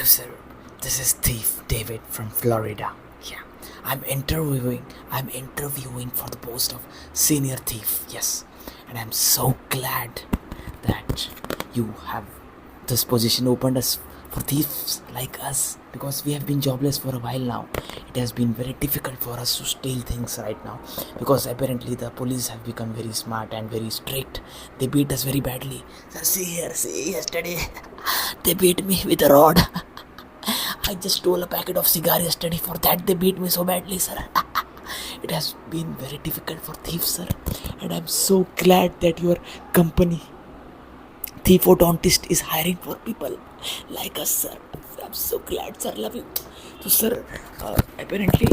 sir. This is Thief David from Florida. Yeah, I'm interviewing. I'm interviewing for the post of senior thief. Yes, and I'm so glad that you have this position opened us for thieves like us because we have been jobless for a while now. It has been very difficult for us to steal things right now because apparently the police have become very smart and very strict. They beat us very badly. Sir, see yesterday they beat me with a rod. I just stole a packet of cigar yesterday. For that they beat me so badly, sir. It has been very difficult for thieves, sir. And I'm so glad that your company, Thief Odontist, is hiring for people like us, sir. I'm so glad, sir. Love you. So, sir, apparently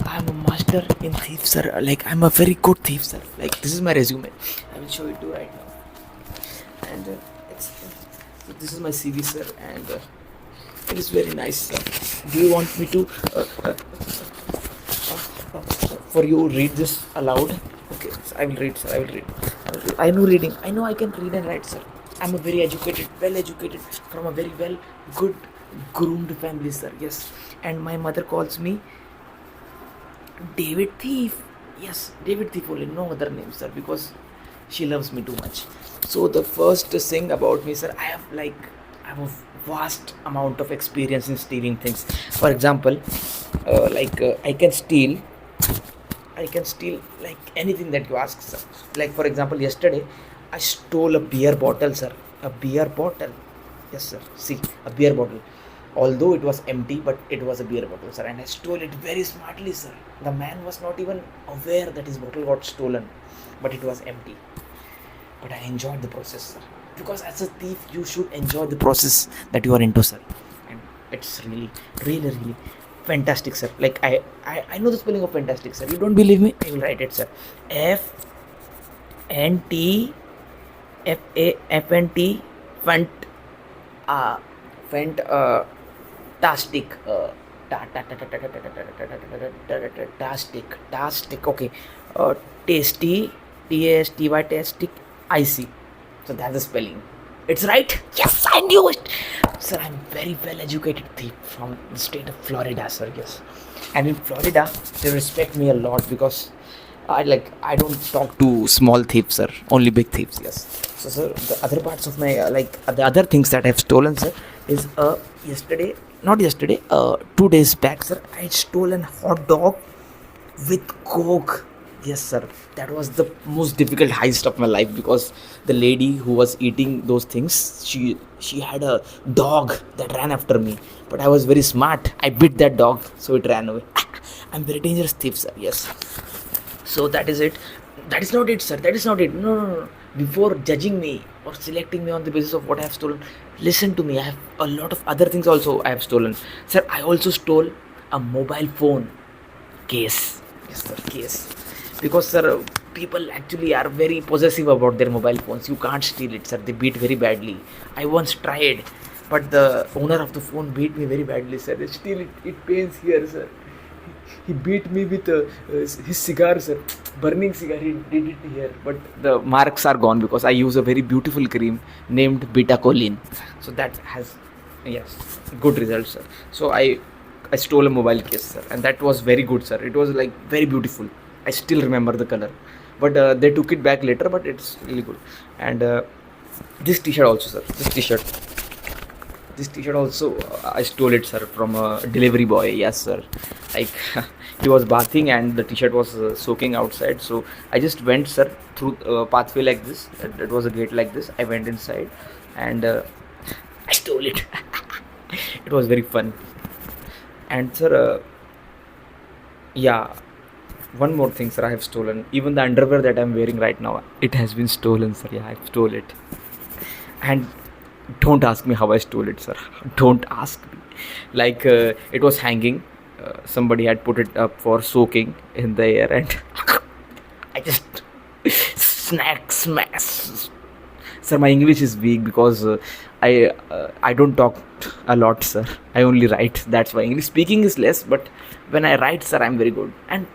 I'm a master in thief, sir. Like, I'm a very good thief, sir. Like, this is my resume. I will show it to you right now. And so this is my CV, sir. And it is very nice, sir. Do you want me to for you read this aloud? Okay, so I will read, sir. I will read. I know reading. I know I can read and write, sir. I'm a very educated, well educated, from a very well, good, groomed family, sir. Yes. And my mother calls me David Thief. Yes, David Thief only, no other name, sir, because she loves me too much. So the first thing about me, sir, I have a vast amount of experience in stealing things. For example, I can steal like anything that you ask, sir. Like for example, yesterday I stole a beer bottle, sir. A beer bottle. Yes, sir. See, a beer bottle. Although it was empty, but it was a beer bottle, sir. And I stole it very smartly, sir. The man was not even aware that his bottle got stolen, but it was empty. But I enjoyed the process, sir. Because as a thief, you should enjoy the process that you are into, sir. And it's really fantastic, sir. Like I know the spelling of fantastic, sir. You don't believe me? I will write it, sir. F N T F-A-F-N-T Fant Fant Tastic Tastic okay Tasty Tasty Tastic IC. So that's the spelling. It's right? Yes, I knew it. Sir, I'm very well educated thief from the state of Florida, sir. Yes. And in Florida, they respect me a lot because I don't talk to small thieves, sir. Only big thieves, yes. So, sir, the other parts of my the other things that I've stolen, sir, is not yesterday, 2 days back, sir. I stolen hot dog with Coke. Yes, sir. That was the most difficult heist of my life because the lady who was eating those things, she had a dog that ran after me. But I was very smart. I bit that dog, so it ran away. I'm very dangerous thief, sir. Yes. So that is it. That is not it, sir. That is not it. No. Before judging me or selecting me on the basis of what I have stolen, listen to me. I have a lot of other things also I have stolen. Sir, I also stole a mobile phone case. Yes, sir, case. Because, sir, people actually are very possessive about their mobile phones. You can't steal it, sir. They beat very badly. I once tried, but the owner of the phone beat me very badly, sir. Still, it pains here, sir. He beat me with his cigar, sir. Burning cigar. He did it here, but the marks are gone because I use a very beautiful cream named Betacolin. So that has, yes, good results, sir. So I stole a mobile case, sir, and that was very good, sir. It was like very beautiful. I still remember the color, but they took it back later. But it's really good. And this T-shirt also, sir. This T-shirt also, I stole it, sir, from a delivery boy. Yes, sir. Like he was bathing and the T-shirt was soaking outside. So I just went, sir, through a pathway like this. It was a gate like this. I went inside and I stole it. It was very fun. And, sir, yeah. One more thing, sir, I have stolen. Even the underwear that I'm wearing right now, it has been stolen, sir. Yeah, I've stole it. And don't ask me how I stole it, sir. Don't ask me. Like, it was hanging. Somebody had put it up for soaking in the air and I just smash. Sir, my English is weak because I don't talk a lot, sir. I only write. That's why English speaking is less, but when I write, sir, I'm very good. And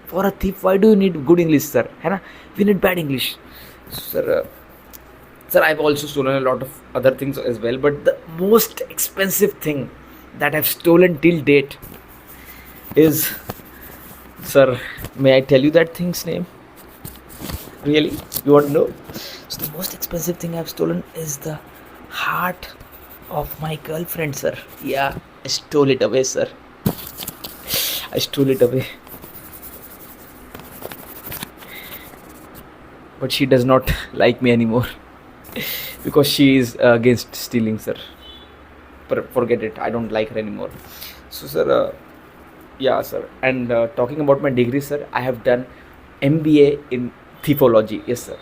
for a thief, why do you need good English, sir? We need bad English, sir. Sir, I've also stolen a lot of other things as well, but the most expensive thing that I've stolen till date is, sir, may I tell you that thing's name? Really? You want to know? So the most expensive thing I've stolen is the heart of my girlfriend, sir. Yeah, I stole it away, sir. I stole it away. But she does not like me anymore because she is against stealing, sir. Forget it. I don't like her anymore. So, sir, yeah, sir. And talking about my degree, sir, I have done MBA in theology. Yes, sir.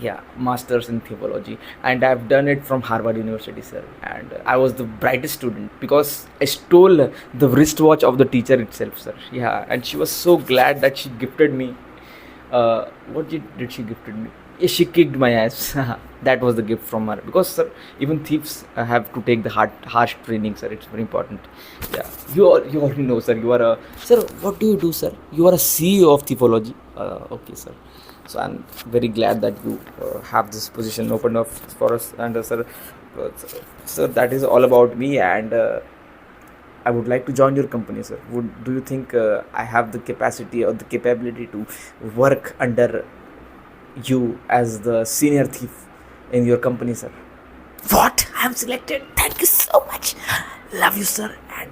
Yeah, masters in theology, and I've done it from Harvard University, sir. And I was the brightest student because I stole the wristwatch of the teacher itself, sir. Yeah, and she was so glad that she gifted me. What did she gifted me? Yeah, she kicked my ass. That was the gift from her. Because, sir, even thieves have to take the harsh training, sir. It's very important. Yeah, you already know, sir. You are a, sir. What do you do, sir? You are a CEO of theology. Okay, sir. So I'm very glad that you have this position opened up for us. And sir, that is all about me. And I would like to join your company, sir. Do you think I have the capacity or the capability to work under you as the senior thief in your company, sir? What? I am selected. Thank you so much. Love you, sir. And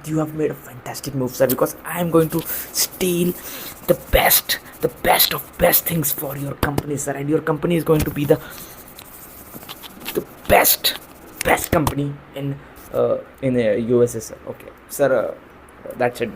you have made a fantastic move, sir, because I am going to steal the best of best things for your company, sir. And your company is going to be the best company in USA, sir. Okay, sir. That's it.